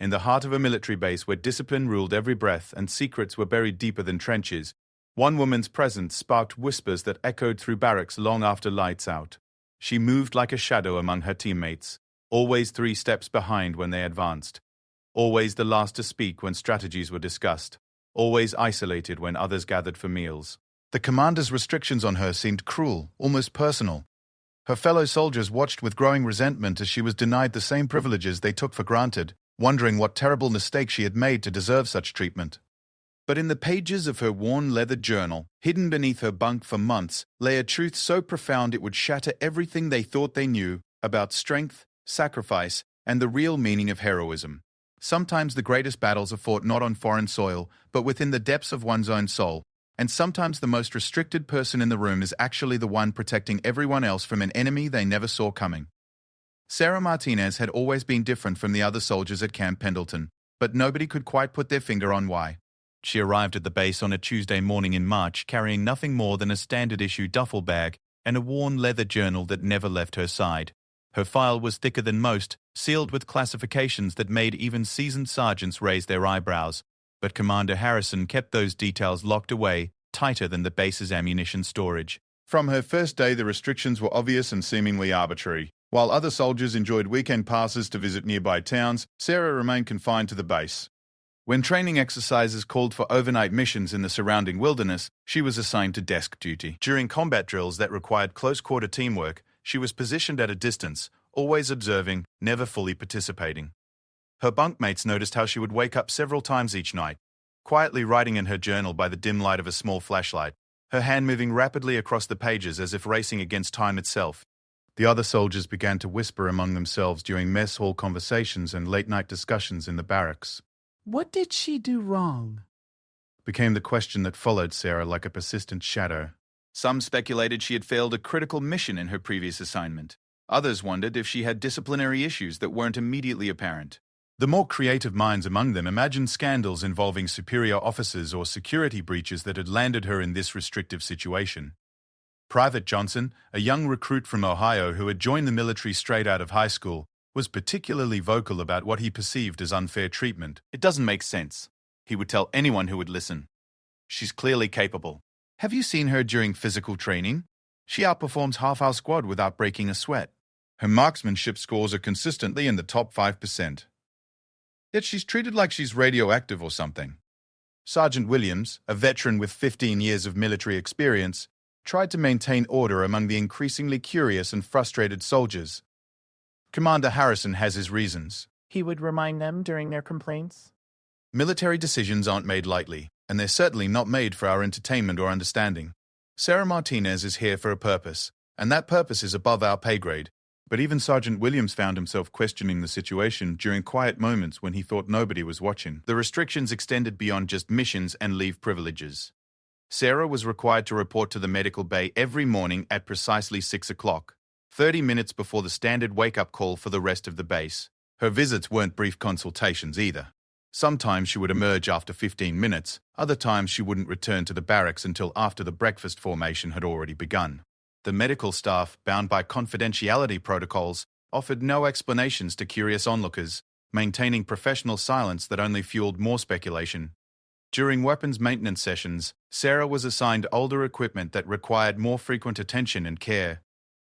In the heart of a military base where discipline ruled every breath and secrets were buried deeper than trenches, one woman's presence sparked whispers that echoed through barracks long after lights out. She moved like a shadow among her teammates, always 3 steps behind when they advanced, always the last to speak when strategies were discussed, always isolated when others gathered for meals. The commander's restrictions on her seemed cruel, almost personal. Her fellow soldiers watched with growing resentment as she was denied the same privileges they took for granted, wondering what terrible mistake she had made to deserve such treatment. But in the pages of her worn leather journal, hidden beneath her bunk for months, lay a truth so profound it would shatter everything they thought they knew about strength, sacrifice, and the real meaning of heroism. Sometimes the greatest battles are fought not on foreign soil, but within the depths of one's own soul, and sometimes the most restricted person in the room is actually the one protecting everyone else from an enemy they never saw coming. Sarah Martinez had always been different from the other soldiers at Camp Pendleton, but nobody could quite put their finger on why. She arrived at the base on a Tuesday morning in March, carrying nothing more than a standard-issue duffel bag and a worn leather journal that never left her side. Her file was thicker than most, sealed with classifications that made even seasoned sergeants raise their eyebrows, but Commander Harrison kept those details locked away, tighter than the base's ammunition storage. From her first day, the restrictions were obvious and seemingly arbitrary. While other soldiers enjoyed weekend passes to visit nearby towns, Sarah remained confined to the base. When training exercises called for overnight missions in the surrounding wilderness, she was assigned to desk duty. During combat drills that required close-quarter teamwork, she was positioned at a distance, always observing, never fully participating. Her bunkmates noticed how she would wake up several times each night, quietly writing in her journal by the dim light of a small flashlight, her hand moving rapidly across the pages as if racing against time itself. The other soldiers began to whisper among themselves during mess hall conversations and late-night discussions in the barracks. What did she do wrong? Became the question that followed Sarah like a persistent shadow. Some speculated she had failed a critical mission in her previous assignment. Others wondered if she had disciplinary issues that weren't immediately apparent. The more creative minds among them imagined scandals involving superior officers or security breaches that had landed her in this restrictive situation. Private Johnson, a young recruit from Ohio who had joined the military straight out of high school, was particularly vocal about what he perceived as unfair treatment. "It doesn't make sense," he would tell anyone who would listen. "She's clearly capable. Have you seen her during physical training? She outperforms half our squad without breaking a sweat. Her marksmanship scores are consistently in the top 5%. Yet she's treated like she's radioactive or something." Sergeant Williams, a veteran with 15 years of military experience, tried to maintain order among the increasingly curious and frustrated soldiers. "Commander Harrison has his reasons," He would remind them during their complaints. "Military decisions aren't made lightly, and they're certainly not made for our entertainment or understanding. Sarah Martinez is here for a purpose, and that purpose is above our pay grade." But even Sergeant Williams found himself questioning the situation during quiet moments when he thought nobody was watching. The restrictions extended beyond just missions and leave privileges. Sarah was required to report to the medical bay every morning at precisely 6 o'clock, 30 minutes before the standard wake-up call for the rest of the base. Her visits weren't brief consultations either. Sometimes she would emerge after 15 minutes, other times she wouldn't return to the barracks until after the breakfast formation had already begun. The medical staff, bound by confidentiality protocols, offered no explanations to curious onlookers, maintaining professional silence that only fueled more speculation. During weapons maintenance sessions, Sarah was assigned older equipment that required more frequent attention and care.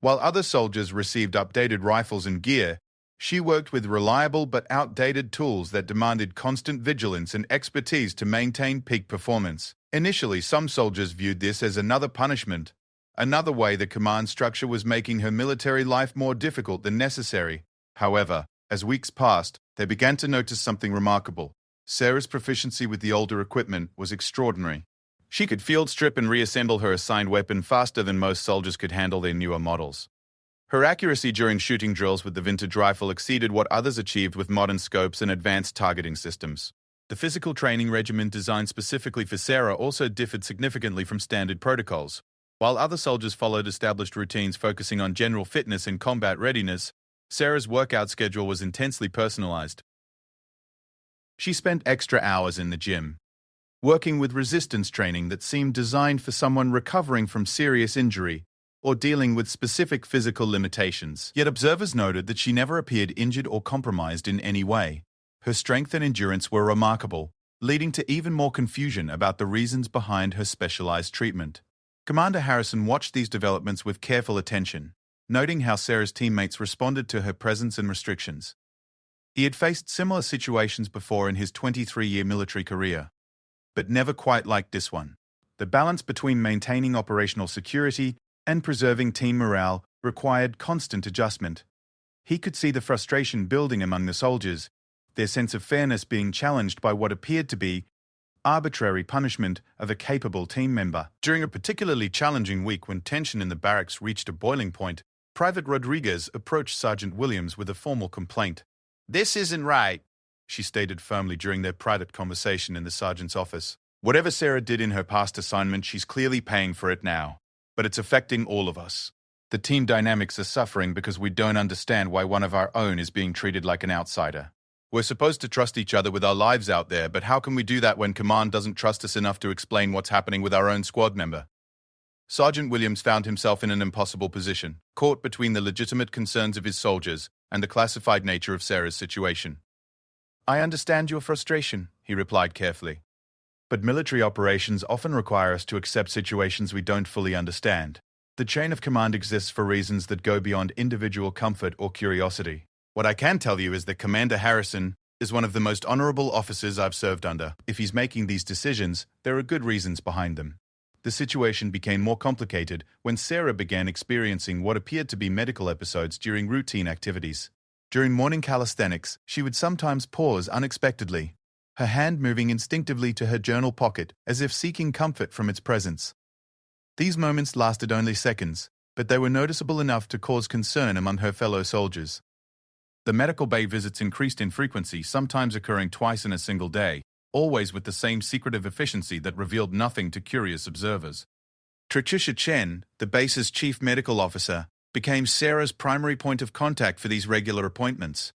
While other soldiers received updated rifles and gear, she worked with reliable but outdated tools that demanded constant vigilance and expertise to maintain peak performance. Initially, some soldiers viewed this as another punishment, another way the command structure was making her military life more difficult than necessary. However, as weeks passed, they began to notice something remarkable. Sarah's proficiency with the older equipment was extraordinary. She could field strip and reassemble her assigned weapon faster than most soldiers could handle their newer models. Her accuracy during shooting drills with the vintage rifle exceeded what others achieved with modern scopes and advanced targeting systems. The physical training regimen designed specifically for Sarah also differed significantly from standard protocols. While other soldiers followed established routines focusing on general fitness and combat readiness, Sarah's workout schedule was intensely personalized. She spent extra hours in the gym, working with resistance training that seemed designed for someone recovering from serious injury or dealing with specific physical limitations. Yet observers noted that she never appeared injured or compromised in any way. Her strength and endurance were remarkable, leading to even more confusion about the reasons behind her specialized treatment. Commander Harrison watched these developments with careful attention, noting how Sarah's teammates responded to her presence and restrictions. He had faced similar situations before in his 23-year military career, but never quite like this one. The balance between maintaining operational security and preserving team morale required constant adjustment. He could see the frustration building among the soldiers, their sense of fairness being challenged by what appeared to be arbitrary punishment of a capable team member. During a particularly challenging week when tension in the barracks reached a boiling point, Private Rodriguez approached Sergeant Williams with a formal complaint. "This isn't right," she stated firmly during their private conversation in the sergeant's office. "Whatever Sarah did in her past assignment, she's clearly paying for it now. But it's affecting all of us. The team dynamics are suffering because we don't understand why one of our own is being treated like an outsider. We're supposed to trust each other with our lives out there, but how can we do that when command doesn't trust us enough to explain what's happening with our own squad member?" Sergeant Williams found himself in an impossible position, caught between the legitimate concerns of his soldiers and the classified nature of Sarah's situation. "I understand your frustration," he replied carefully. "But military operations often require us to accept situations we don't fully understand. The chain of command exists for reasons that go beyond individual comfort or curiosity. What I can tell you is that Commander Harrison is one of the most honorable officers I've served under. If he's making these decisions, there are good reasons behind them." The situation became more complicated when Sarah began experiencing what appeared to be medical episodes during routine activities. During morning calisthenics, she would sometimes pause unexpectedly, her hand moving instinctively to her journal pocket as if seeking comfort from its presence. These moments lasted only seconds, but they were noticeable enough to cause concern among her fellow soldiers. The medical bay visits increased in frequency, sometimes occurring twice in a single day, always with the same secretive efficiency that revealed nothing to curious observers. Tricia Chen, the base's chief medical officer, became Sarah's primary point of contact for these regular appointments.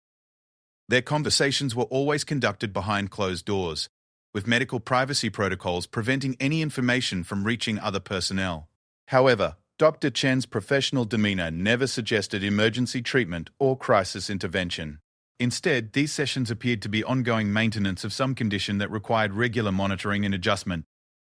Their conversations were always conducted behind closed doors, with medical privacy protocols preventing any information from reaching other personnel. However, Dr. Chen's professional demeanor never suggested emergency treatment or crisis intervention. Instead, these sessions appeared to be ongoing maintenance of some condition that required regular monitoring and adjustment.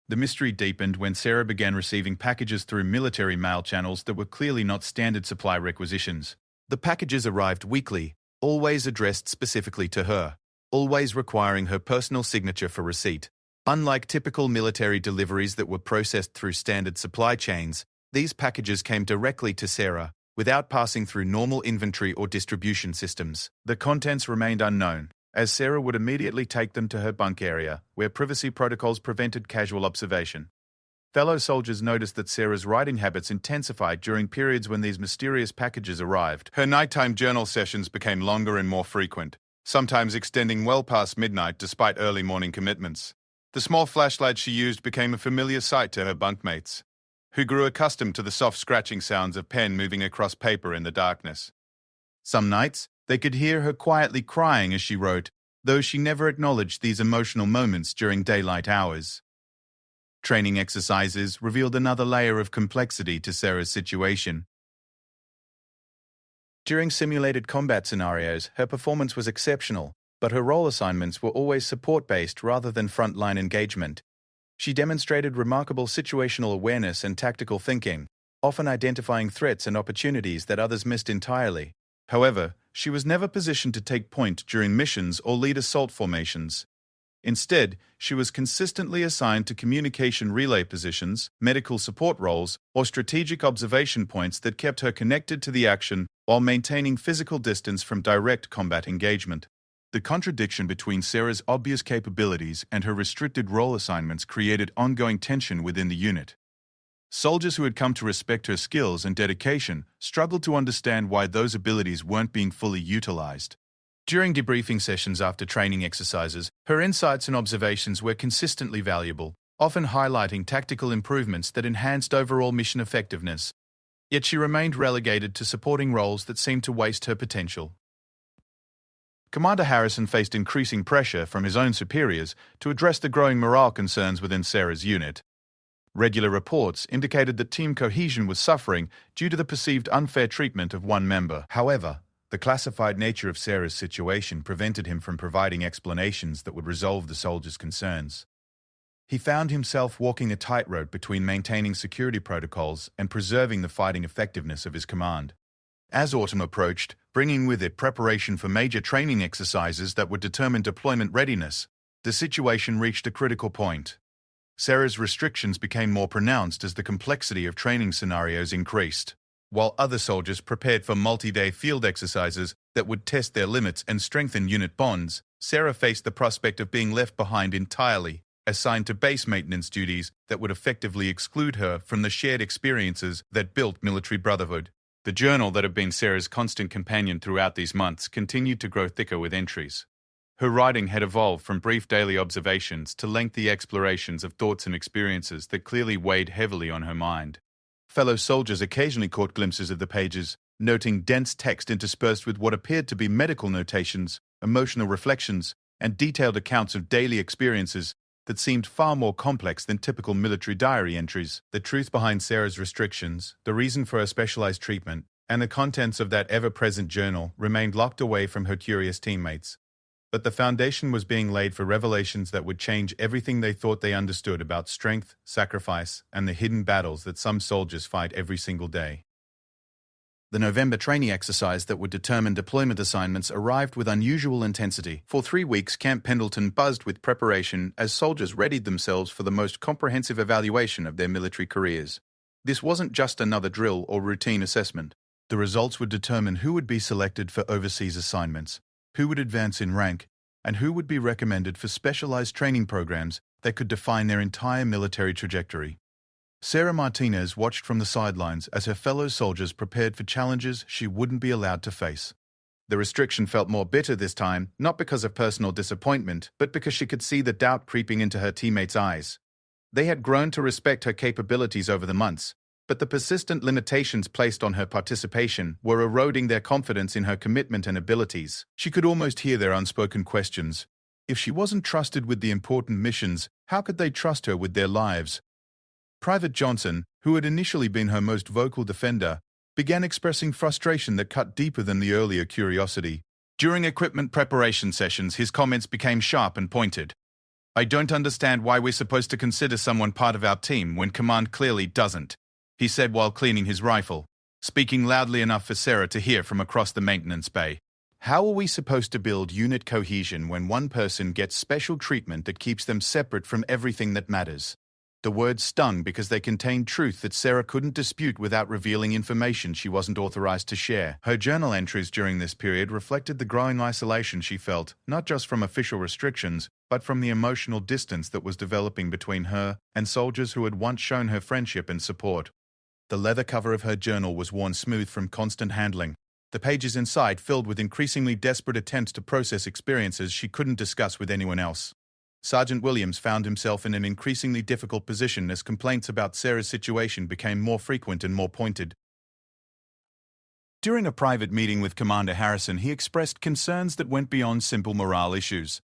The mystery deepened when Sarah began receiving packages through military mail channels that were clearly not standard supply requisitions. The packages arrived weekly, always addressed specifically to her, always requiring her personal signature for receipt. Unlike typical military deliveries that were processed through standard supply chains, these packages came directly to Sarah, without passing through normal inventory or distribution systems. The contents remained unknown, as Sarah would immediately take them to her bunk area, where privacy protocols prevented casual observation. Fellow soldiers noticed that Sarah's writing habits intensified during periods when these mysterious packages arrived. Her nighttime journal sessions became longer and more frequent, sometimes extending well past midnight despite early morning commitments. The small flashlight she used became a familiar sight to her bunkmates, who grew accustomed to the soft scratching sounds of pen moving across paper in the darkness. Some nights, they could hear her quietly crying as she wrote, though she never acknowledged these emotional moments during daylight hours. Training exercises revealed another layer of complexity to Sarah's situation. During simulated combat scenarios, her performance was exceptional, but her role assignments were always support-based rather than frontline engagement. She demonstrated remarkable situational awareness and tactical thinking, often identifying threats and opportunities that others missed entirely. However, she was never positioned to take point during missions or lead assault formations. Instead, she was consistently assigned to communication relay positions, medical support roles, or strategic observation points that kept her connected to the action while maintaining physical distance from direct combat engagement. The contradiction between Sarah's obvious capabilities and her restricted role assignments created ongoing tension within the unit. Soldiers who had come to respect her skills and dedication struggled to understand why those abilities weren't being fully utilized. During debriefing sessions after training exercises, her insights and observations were consistently valuable, often highlighting tactical improvements that enhanced overall mission effectiveness. Yet she remained relegated to supporting roles that seemed to waste her potential. Commander Harrison faced increasing pressure from his own superiors to address the growing morale concerns within Sarah's unit. Regular reports indicated that team cohesion was suffering due to the perceived unfair treatment of one member. However, The classified nature of Sarah's situation prevented him from providing explanations that would resolve the soldiers' concerns. He found himself walking a tightrope between maintaining security protocols and preserving the fighting effectiveness of his command. As autumn approached, bringing with it preparation for major training exercises that would determine deployment readiness, the situation reached a critical point. Sarah's restrictions became more pronounced as the complexity of training scenarios increased. While other soldiers prepared for multi-day field exercises that would test their limits and strengthen unit bonds, Sarah faced the prospect of being left behind entirely, assigned to base maintenance duties that would effectively exclude her from the shared experiences that built military brotherhood. The journal that had been Sarah's constant companion throughout these months continued to grow thicker with entries. Her writing had evolved from brief daily observations to lengthy explorations of thoughts and experiences that clearly weighed heavily on her mind. Fellow soldiers occasionally caught glimpses of the pages, noting dense text interspersed with what appeared to be medical notations, emotional reflections, and detailed accounts of daily experiences that seemed far more complex than typical military diary entries. The truth behind Sarah's restrictions, the reason for her specialized treatment, and the contents of that ever-present journal remained locked away from her curious teammates. But the foundation was being laid for revelations that would change everything they thought they understood about strength, sacrifice, and the hidden battles that some soldiers fight every single day. The November training exercise that would determine deployment assignments arrived with unusual intensity. For 3 weeks, Camp Pendleton buzzed with preparation as soldiers readied themselves for the most comprehensive evaluation of their military careers. This wasn't just another drill or routine assessment. The results would determine who would be selected for overseas assignments, who would advance in rank, and who would be recommended for specialized training programs that could define their entire military trajectory. Sarah Martinez watched from the sidelines as her fellow soldiers prepared for challenges she wouldn't be allowed to face. The restriction felt more bitter this time, not because of personal disappointment, but because she could see the doubt creeping into her teammates' eyes. They had grown to respect her capabilities over the months, but the persistent limitations placed on her participation were eroding their confidence in her commitment and abilities. She could almost hear their unspoken questions. If she wasn't trusted with the important missions, how could they trust her with their lives? Private Johnson, who had initially been her most vocal defender, began expressing frustration that cut deeper than the earlier curiosity. During equipment preparation sessions, his comments became sharp and pointed. "I don't understand why we're supposed to consider someone part of our team when command clearly doesn't," he said while cleaning his rifle, speaking loudly enough for Sarah to hear from across the maintenance bay. How are we supposed to build unit cohesion when one person gets special treatment that keeps them separate from everything that matters? The words stung because they contained truth that Sarah couldn't dispute without revealing information she wasn't authorized to share. Her journal entries during this period reflected the growing isolation she felt, not just from official restrictions, but from the emotional distance that was developing between her and soldiers who had once shown her friendship and support. The leather cover of her journal was worn smooth from constant handling, the pages inside filled with increasingly desperate attempts to process experiences she couldn't discuss with anyone else. Sergeant Williams found himself in an increasingly difficult position as complaints about Sarah's situation became more frequent and more pointed. During a private meeting with Commander Harrison, he expressed concerns that went beyond simple morale issues.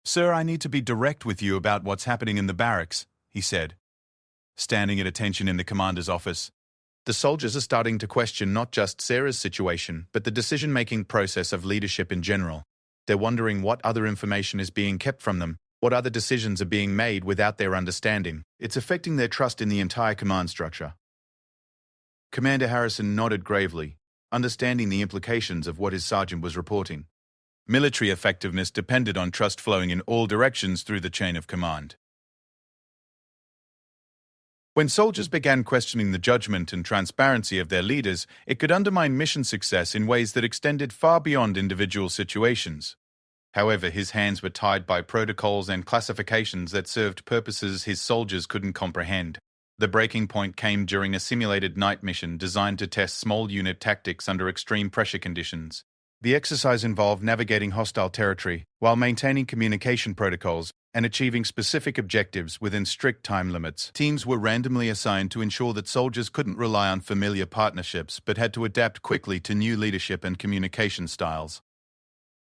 "Sir, I need to be direct with you about what's happening in the barracks," he said, standing at attention in the commander's office. The soldiers are starting to question not just Sarah's situation, but the decision-making process of leadership in general. They're wondering what other information is being kept from them, what other decisions are being made without their understanding. It's affecting their trust in the entire command structure. Commander Harrison nodded gravely, understanding the implications of what his sergeant was reporting. Military effectiveness depended on trust flowing in all directions through the chain of command. When soldiers began questioning the judgment and transparency of their leaders, it could undermine mission success in ways that extended far beyond individual situations. However, his hands were tied by protocols and classifications that served purposes his soldiers couldn't comprehend. The breaking point came during a simulated night mission designed to test small unit tactics under extreme pressure conditions. The exercise involved navigating hostile territory while maintaining communication protocols and achieving specific objectives within strict time limits. Teams were randomly assigned to ensure that soldiers couldn't rely on familiar partnerships but had to adapt quickly to new leadership and communication styles.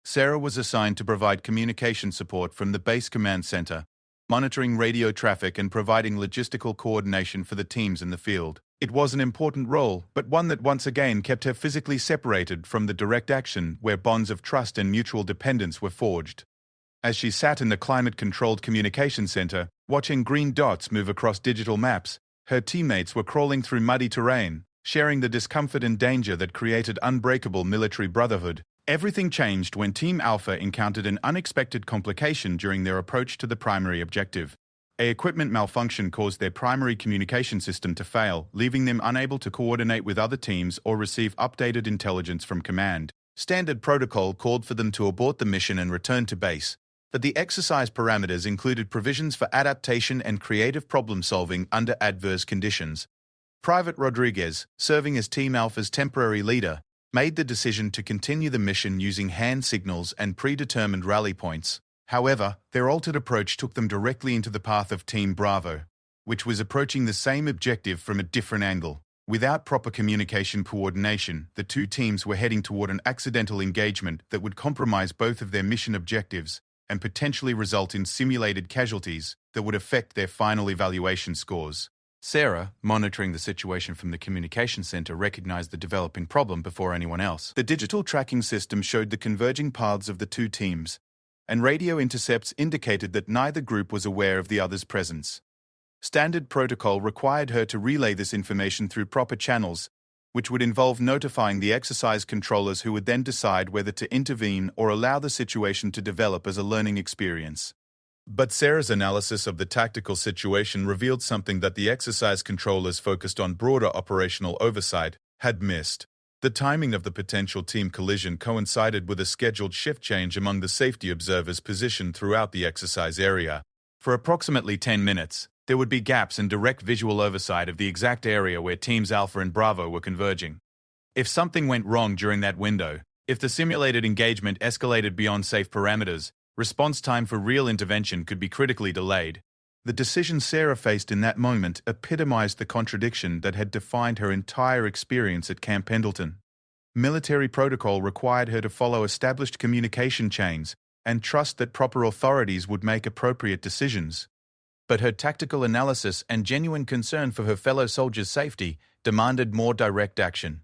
Sarah was assigned to provide communication support from the base command center, monitoring radio traffic and providing logistical coordination for the teams in the field. It was an important role, but one that once again kept her physically separated from the direct action where bonds of trust and mutual dependence were forged. As she sat in the climate-controlled communication center, watching green dots move across digital maps, her teammates were crawling through muddy terrain, sharing the discomfort and danger that created unbreakable military brotherhood. Everything changed when Team Alpha encountered an unexpected complication during their approach to the primary objective. An equipment malfunction caused their primary communication system to fail, leaving them unable to coordinate with other teams or receive updated intelligence from command. Standard protocol called for them to abort the mission and return to base, but the exercise parameters included provisions for adaptation and creative problem-solving under adverse conditions. Private Rodriguez, serving as Team Alpha's temporary leader, made the decision to continue the mission using hand signals and predetermined rally points. However, their altered approach took them directly into the path of Team Bravo, which was approaching the same objective from a different angle. Without proper communication coordination, the two teams were heading toward an accidental engagement that would compromise both of their mission objectives and potentially result in simulated casualties that would affect their final evaluation scores. Sarah, monitoring the situation from the communication center, recognized the developing problem before anyone else. The digital tracking system showed the converging paths of the two teams, and radio intercepts indicated that neither group was aware of the other's presence. Standard protocol required her to relay this information through proper channels, which would involve notifying the exercise controllers who would then decide whether to intervene or allow the situation to develop as a learning experience. But Sarah's analysis of the tactical situation revealed something that the exercise controllers focused on broader operational oversight had missed. The timing of the potential team collision coincided with a scheduled shift change among the safety observers positioned throughout the exercise area. For approximately 10 minutes, there would be gaps in direct visual oversight of the exact area where Teams Alpha and Bravo were converging. If something went wrong during that window, if the simulated engagement escalated beyond safe parameters, response time for real intervention could be critically delayed. The decision Sarah faced in that moment epitomized the contradiction that had defined her entire experience at Camp Pendleton. Military protocol required her to follow established communication chains and trust that proper authorities would make appropriate decisions. But her tactical analysis and genuine concern for her fellow soldiers' safety demanded more direct action.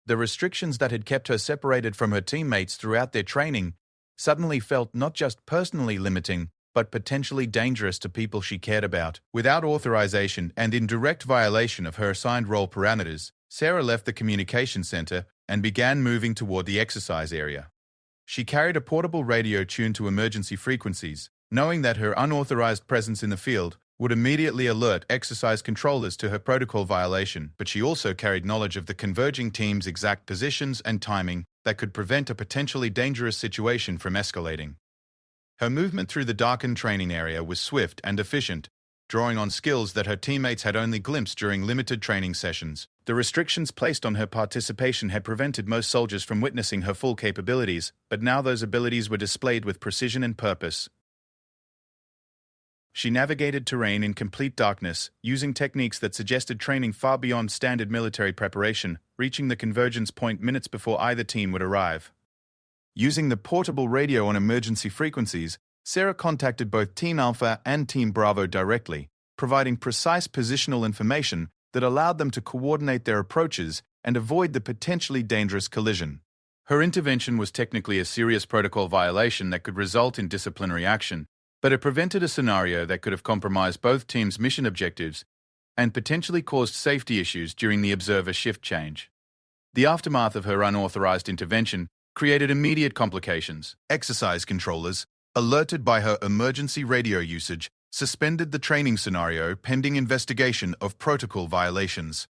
The restrictions that had kept her separated from her teammates throughout their training suddenly felt not just personally limiting, but potentially dangerous to people she cared about. Without authorization and in direct violation of her assigned role parameters, Sarah left the communication center and began moving toward the exercise area. She carried a portable radio tuned to emergency frequencies, knowing that her unauthorized presence in the field would immediately alert exercise controllers to her protocol violation, but she also carried knowledge of the converging team's exact positions and timing that could prevent a potentially dangerous situation from escalating. Her movement through the darkened training area was swift and efficient, drawing on skills that her teammates had only glimpsed during limited training sessions. The restrictions placed on her participation had prevented most soldiers from witnessing her full capabilities, but now those abilities were displayed with precision and purpose. She navigated terrain in complete darkness, using techniques that suggested training far beyond standard military preparation, reaching the convergence point minutes before either team would arrive. Using the portable radio on emergency frequencies, Sarah contacted both Team Alpha and Team Bravo directly, providing precise positional information that allowed them to coordinate their approaches and avoid the potentially dangerous collision. Her intervention was technically a serious protocol violation that could result in disciplinary action, but it prevented a scenario that could have compromised both teams' mission objectives and potentially caused safety issues during the observer shift change. The aftermath of her unauthorized intervention created immediate complications. Exercise controllers, alerted by her emergency radio usage, suspended the training scenario pending investigation of protocol violations.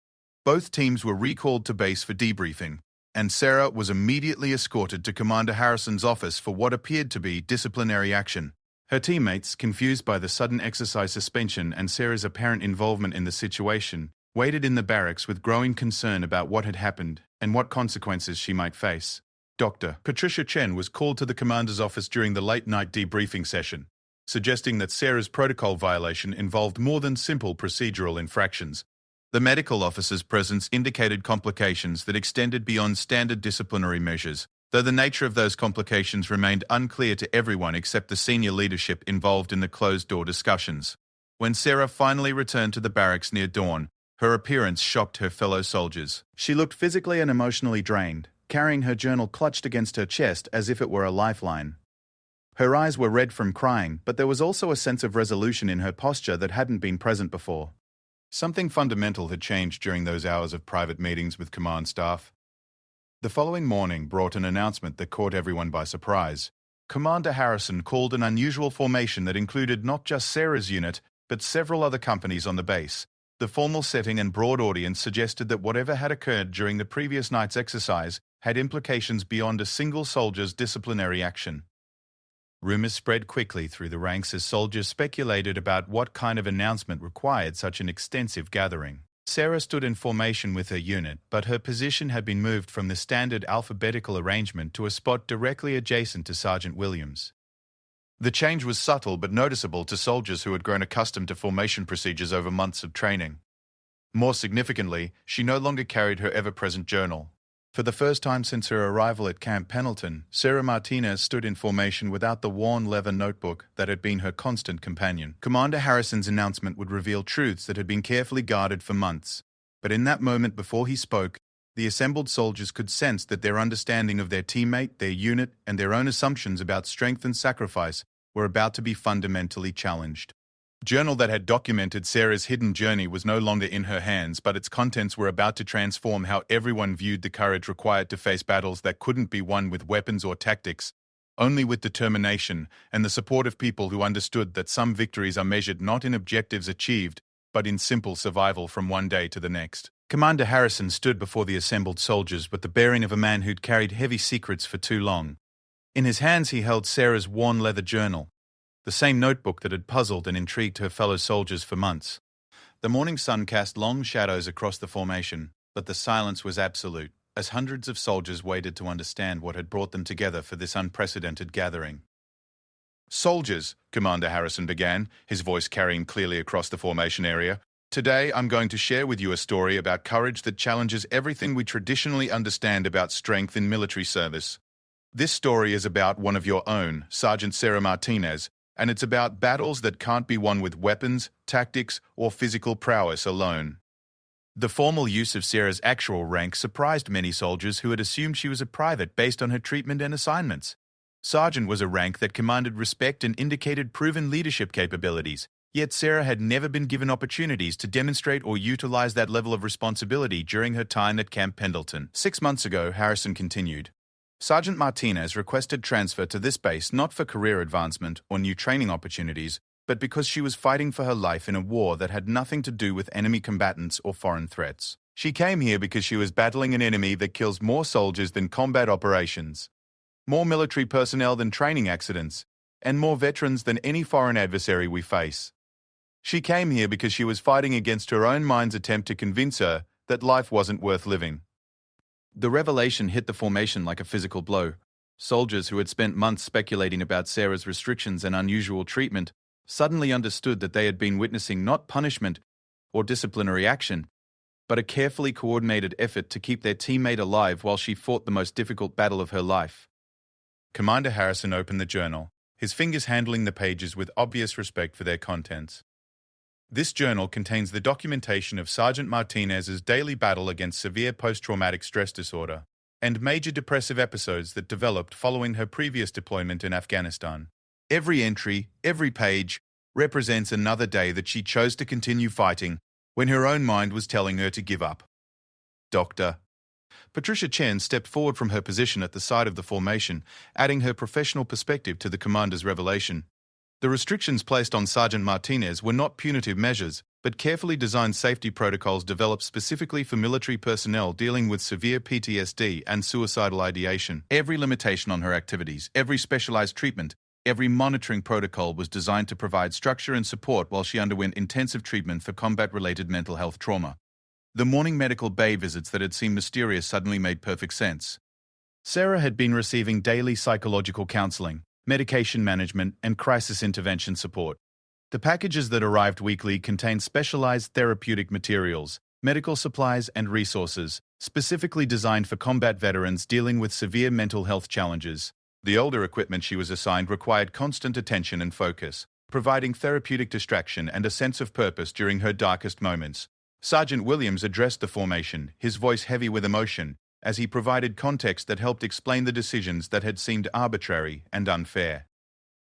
Both teams were recalled to base for debriefing, and Sarah was immediately escorted to Commander Harrison's office for what appeared to be disciplinary action. Her teammates, confused by the sudden exercise suspension and Sarah's apparent involvement in the situation, waited in the barracks with growing concern about what had happened and what consequences she might face. Dr. Patricia Chen was called to the commander's office during the late-night debriefing session, suggesting that Sarah's protocol violation involved more than simple procedural infractions. The medical officer's presence indicated complications that extended beyond standard disciplinary measures, though the nature of those complications remained unclear to everyone except the senior leadership involved in the closed-door discussions. When Sarah finally returned to the barracks near dawn, Her appearance shocked her fellow soldiers. She looked physically and emotionally drained, carrying her journal clutched against her chest as if it were a lifeline. Her eyes were red from crying, but there was also a sense of resolution in her posture that hadn't been present before. Something fundamental had changed during those hours of private meetings with command staff. The following morning brought an announcement that caught everyone by surprise. Commander Harrison called an unusual formation that included not just Sarah's unit, but several other companies on the base. The formal setting and broad audience suggested that whatever had occurred during the previous night's exercise had implications beyond a single soldier's disciplinary action. Rumors spread quickly through the ranks as soldiers speculated about what kind of announcement required such an extensive gathering. Sarah stood in formation with her unit, but her position had been moved from the standard alphabetical arrangement to a spot directly adjacent to Sergeant Williams. The change was subtle but noticeable to soldiers who had grown accustomed to formation procedures over months of training. More significantly, she no longer carried her ever-present journal. For the first time since her arrival at Camp Pendleton, Sarah Martinez stood in formation without the worn leather notebook that had been her constant companion. Commander Harrison's announcement would reveal truths that had been carefully guarded for months. But in that moment before he spoke, the assembled soldiers could sense that their understanding of their teammate, their unit, and their own assumptions about strength and sacrifice were about to be fundamentally challenged. The journal that had documented Sarah's hidden journey was no longer in her hands, but its contents were about to transform how everyone viewed the courage required to face battles that couldn't be won with weapons or tactics, only with determination and the support of people who understood that some victories are measured not in objectives achieved, but in simple survival from one day to the next. Commander Harrison stood before the assembled soldiers with the bearing of a man who'd carried heavy secrets for too long. In his hands he held Sarah's worn leather journal, the same notebook that had puzzled and intrigued her fellow soldiers for months. The morning sun cast long shadows across the formation, but the silence was absolute, as hundreds of soldiers waited to understand what had brought them together for this unprecedented gathering. "Soldiers," Commander Harrison began, his voice carrying clearly across the formation area, "today I'm going to share with you a story about courage that challenges everything we traditionally understand about strength in military service. This story is about one of your own, Sergeant Sarah Martinez, and it's about battles that can't be won with weapons, tactics, or physical prowess alone." The formal use of Sarah's actual rank surprised many soldiers who had assumed she was a private based on her treatment and assignments. Sergeant was a rank that commanded respect and indicated proven leadership capabilities, yet Sarah had never been given opportunities to demonstrate or utilize that level of responsibility during her time at Camp Pendleton. 6 months ago, Harrison continued, Sergeant Martinez requested transfer to this base not for career advancement or new training opportunities, but because she was fighting for her life in a war that had nothing to do with enemy combatants or foreign threats. She came here because she was battling an enemy that kills more soldiers than combat operations, more military personnel than training accidents, and more veterans than any foreign adversary we face. She came here because she was fighting against her own mind's attempt to convince her that life wasn't worth living. The revelation hit the formation like a physical blow. Soldiers who had spent months speculating about Sarah's restrictions and unusual treatment suddenly understood that they had been witnessing not punishment or disciplinary action, but a carefully coordinated effort to keep their teammate alive while she fought the most difficult battle of her life. Commander Harrison opened the journal, his fingers handling the pages with obvious respect for their contents. This journal contains the documentation of Sergeant Martinez's daily battle against severe post-traumatic stress disorder and major depressive episodes that developed following her previous deployment in Afghanistan. Every entry, every page, represents another day that she chose to continue fighting when her own mind was telling her to give up. Dr. Patricia Chen stepped forward from her position at the side of the formation, adding her professional perspective to the commander's revelation. The restrictions placed on Sergeant Martinez were not punitive measures, but carefully designed safety protocols developed specifically for military personnel dealing with severe PTSD and suicidal ideation. Every limitation on her activities, every specialized treatment, every monitoring protocol was designed to provide structure and support while she underwent intensive treatment for combat-related mental health trauma. The morning medical bay visits that had seemed mysterious suddenly made perfect sense. Sarah had been receiving daily psychological counseling, medication management, and crisis intervention support. The packages that arrived weekly contained specialized therapeutic materials, medical supplies, and resources, specifically designed for combat veterans dealing with severe mental health challenges. The older equipment she was assigned required constant attention and focus, providing therapeutic distraction and a sense of purpose during her darkest moments. Sergeant Williams addressed the formation, his voice heavy with emotion, as he provided context that helped explain the decisions that had seemed arbitrary and unfair.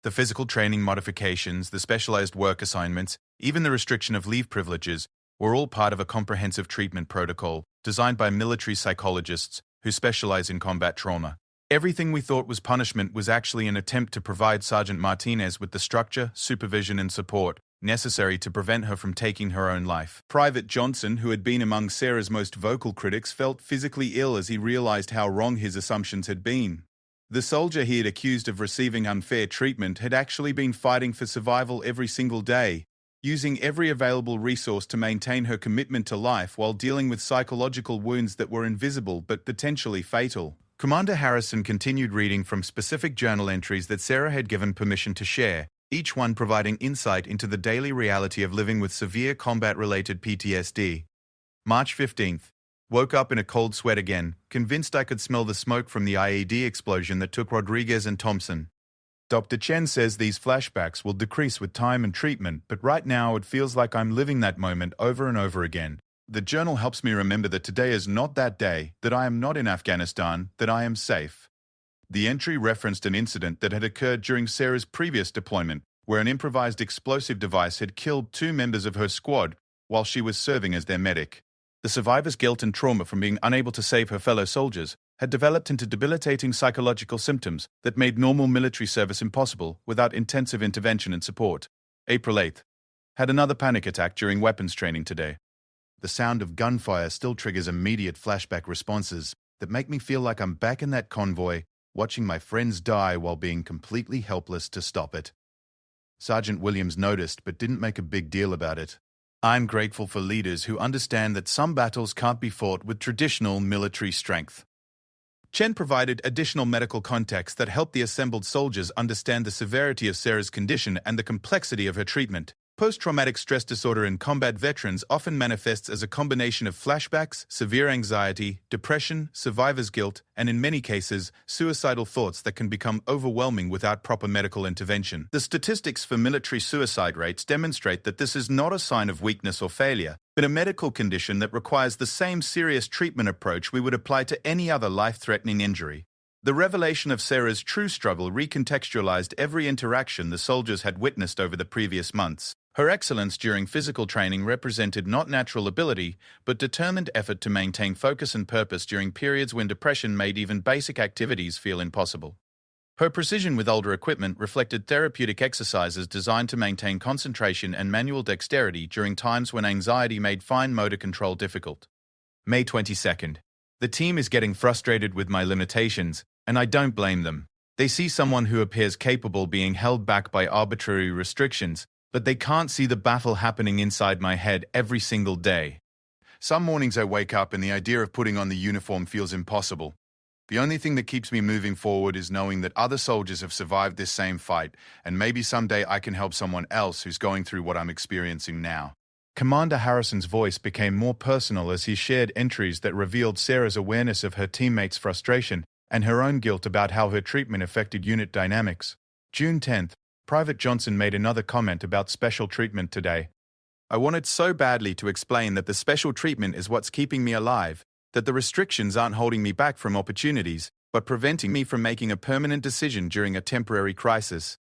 The physical training modifications, the specialized work assignments, even the restriction of leave privileges were all part of a comprehensive treatment protocol designed by military psychologists who specialize in combat trauma. Everything we thought was punishment was actually an attempt to provide Sergeant Martinez with the structure, supervision, and support necessary to prevent her from taking her own life. Private Johnson, who had been among Sarah's most vocal critics, felt physically ill as he realized how wrong his assumptions had been. The soldier he had accused of receiving unfair treatment had actually been fighting for survival every single day, using every available resource to maintain her commitment to life while dealing with psychological wounds that were invisible but potentially fatal. Commander Harrison continued reading from specific journal entries that Sarah had given permission to share, each one providing insight into the daily reality of living with severe combat-related PTSD. March 15th. Woke up in a cold sweat again, convinced I could smell the smoke from the IED explosion that took Rodriguez and Thompson. Dr. Chen says these flashbacks will decrease with time and treatment, but right now it feels like I'm living that moment over and over again. The journal helps me remember that today is not that day, that I am not in Afghanistan, that I am safe. The entry referenced an incident that had occurred during Sarah's previous deployment, where an improvised explosive device had killed 2 members of her squad while she was serving as their medic. The survivor's guilt and trauma from being unable to save her fellow soldiers had developed into debilitating psychological symptoms that made normal military service impossible without intensive intervention and support. April 8th. Had another panic attack during weapons training today. The sound of gunfire still triggers immediate flashback responses that make me feel like I'm back in that convoy, watching my friends die while being completely helpless to stop it. Sergeant Williams noticed but didn't make a big deal about it. I'm grateful for leaders who understand that some battles can't be fought with traditional military strength. Chen provided additional medical context that helped the assembled soldiers understand the severity of Sarah's condition and the complexity of her treatment. Post-traumatic stress disorder in combat veterans often manifests as a combination of flashbacks, severe anxiety, depression, survivor's guilt, and in many cases, suicidal thoughts that can become overwhelming without proper medical intervention. The statistics for military suicide rates demonstrate that this is not a sign of weakness or failure, but a medical condition that requires the same serious treatment approach we would apply to any other life-threatening injury. The revelation of Sarah's true struggle recontextualized every interaction the soldiers had witnessed over the previous months. Her excellence during physical training represented not natural ability, but determined effort to maintain focus and purpose during periods when depression made even basic activities feel impossible. Her precision with older equipment reflected therapeutic exercises designed to maintain concentration and manual dexterity during times when anxiety made fine motor control difficult. May 22nd. The team is getting frustrated with my limitations, and I don't blame them. They see someone who appears capable being held back by arbitrary restrictions, but they can't see the battle happening inside my head every single day. Some mornings I wake up and the idea of putting on the uniform feels impossible. The only thing that keeps me moving forward is knowing that other soldiers have survived this same fight, and maybe someday I can help someone else who's going through what I'm experiencing now. Commander Harrison's voice became more personal as he shared entries that revealed Sarah's awareness of her teammates' frustration and her own guilt about how her treatment affected unit dynamics. June 10th. Private Johnson made another comment about special treatment today. I wanted so badly to explain that the special treatment is what's keeping me alive, that the restrictions aren't holding me back from opportunities, but preventing me from making a permanent decision during a temporary crisis.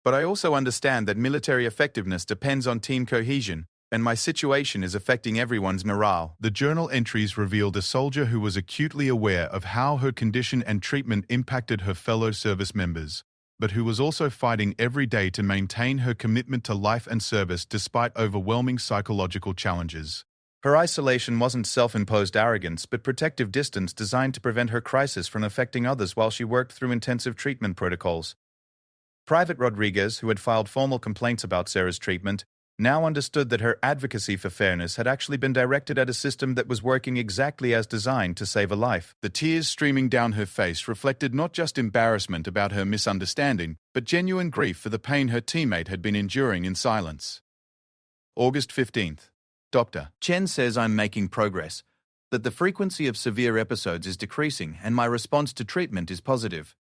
But I also understand that military effectiveness depends on team cohesion, and my situation is affecting everyone's morale. The journal entries revealed a soldier who was acutely aware of how her condition and treatment impacted her fellow service members, but who was also fighting every day to maintain her commitment to life and service despite overwhelming psychological challenges. Her isolation wasn't self-imposed arrogance, but protective distance designed to prevent her crisis from affecting others while she worked through intensive treatment protocols. Private Rodriguez, who had filed formal complaints about Sarah's treatment, now understood that her advocacy for fairness had actually been directed at a system that was working exactly as designed to save a life. The tears streaming down her face reflected not just embarrassment about her misunderstanding, but genuine grief for the pain her teammate had been enduring in silence. August 15th. Dr. Chen says I'm making progress, that the frequency of severe episodes is decreasing and my response to treatment is positive.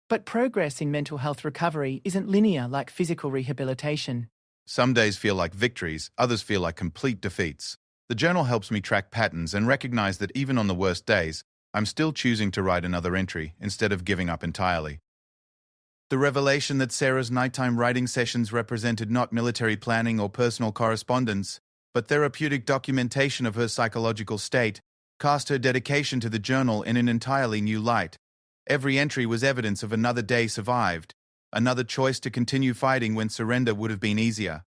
But progress in mental health recovery isn't linear like physical rehabilitation. Some days feel like victories, others feel like complete defeats. The journal helps me track patterns and recognize that even on the worst days, I'm still choosing to write another entry instead of giving up entirely. The revelation that Sarah's nighttime writing sessions represented not military planning or personal correspondence, but therapeutic documentation of her psychological state, cast her dedication to the journal in an entirely new light. Every entry was evidence of another day survived, another choice to continue fighting when surrender would have been easier.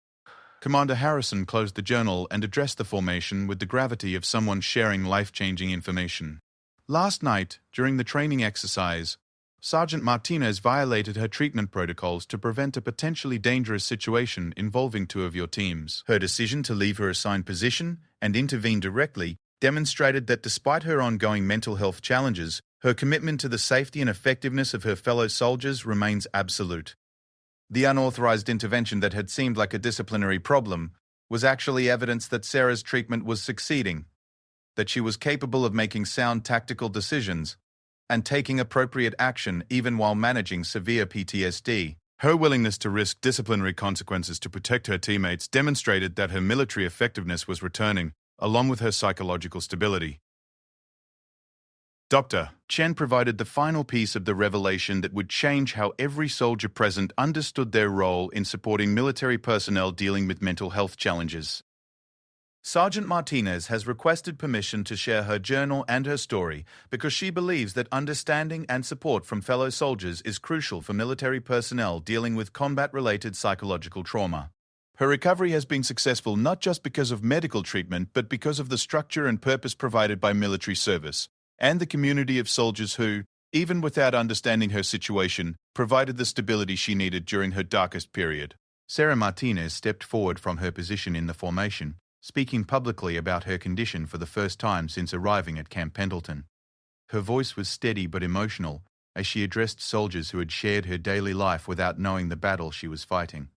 Commander Harrison closed the journal and addressed the formation with the gravity of someone sharing life-changing information. Last night, during the training exercise, Sergeant Martinez violated her treatment protocols to prevent a potentially dangerous situation involving two of your teams. Her decision to leave her assigned position and intervene directly demonstrated that despite her ongoing mental health challenges, her commitment to the safety and effectiveness of her fellow soldiers remains absolute. The unauthorized intervention that had seemed like a disciplinary problem was actually evidence that Sarah's treatment was succeeding, that she was capable of making sound tactical decisions and taking appropriate action even while managing severe PTSD. Her willingness to risk disciplinary consequences to protect her teammates demonstrated that her military effectiveness was returning, along with her psychological stability. Dr. Chen provided the final piece of the revelation that would change how every soldier present understood their role in supporting military personnel dealing with mental health challenges. Sergeant Martinez has requested permission to share her journal and her story because she believes that understanding and support from fellow soldiers is crucial for military personnel dealing with combat-related psychological trauma. Her recovery has been successful not just because of medical treatment, but because of the structure and purpose provided by military service and the community of soldiers who, even without understanding her situation, provided the stability she needed during her darkest period. Sarah Martinez stepped forward from her position in the formation, speaking publicly about her condition for the first time since arriving at Camp Pendleton. Her voice was steady but emotional as she addressed soldiers who had shared her daily life without knowing the battle she was fighting.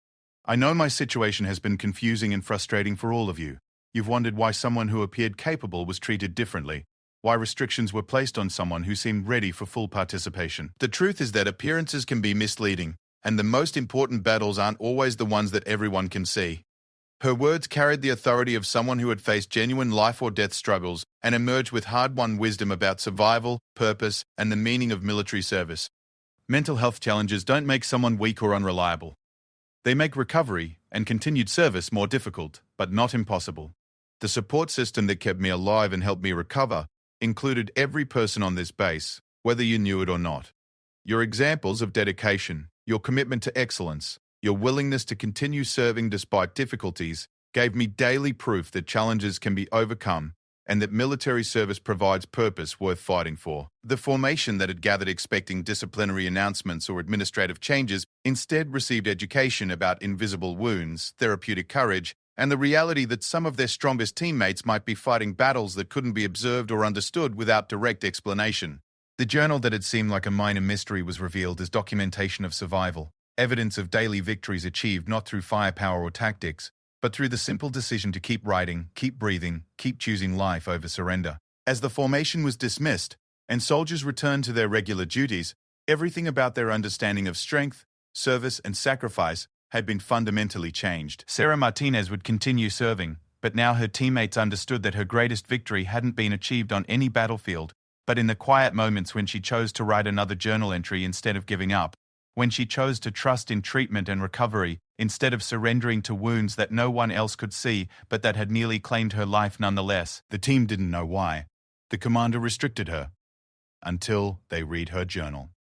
I know my situation has been confusing and frustrating for all of you. You've wondered why someone who appeared capable was treated differently, why restrictions were placed on someone who seemed ready for full participation. The truth is that appearances can be misleading, and the most important battles aren't always the ones that everyone can see. Her words carried the authority of someone who had faced genuine life or death struggles and emerged with hard-won wisdom about survival, purpose, and the meaning of military service. Mental health challenges don't make someone weak or unreliable. They make recovery and continued service more difficult, but not impossible. The support system that kept me alive and helped me recover included every person on this base, whether you knew it or not. Your examples of dedication, your commitment to excellence, your willingness to continue serving despite difficulties gave me daily proof that challenges can be overcome and that military service provides purpose worth fighting for. The formation that had gathered expecting disciplinary announcements or administrative changes instead received education about invisible wounds, therapeutic courage, and the reality that some of their strongest teammates might be fighting battles that couldn't be observed or understood without direct explanation. The journal that had seemed like a minor mystery was revealed as documentation of survival, evidence of daily victories achieved not through firepower or tactics, but through the simple decision to keep writing, keep breathing, keep choosing life over surrender. As the formation was dismissed and soldiers returned to their regular duties, everything about their understanding of strength, service, and sacrifice had been fundamentally changed. Sarah Martinez would continue serving, but now her teammates understood that her greatest victory hadn't been achieved on any battlefield, but in the quiet moments when she chose to write another journal entry instead of giving up, when she chose to trust in treatment and recovery instead of surrendering to wounds that no one else could see but that had nearly claimed her life nonetheless. The team didn't know why. The commander restricted her until they read her journal.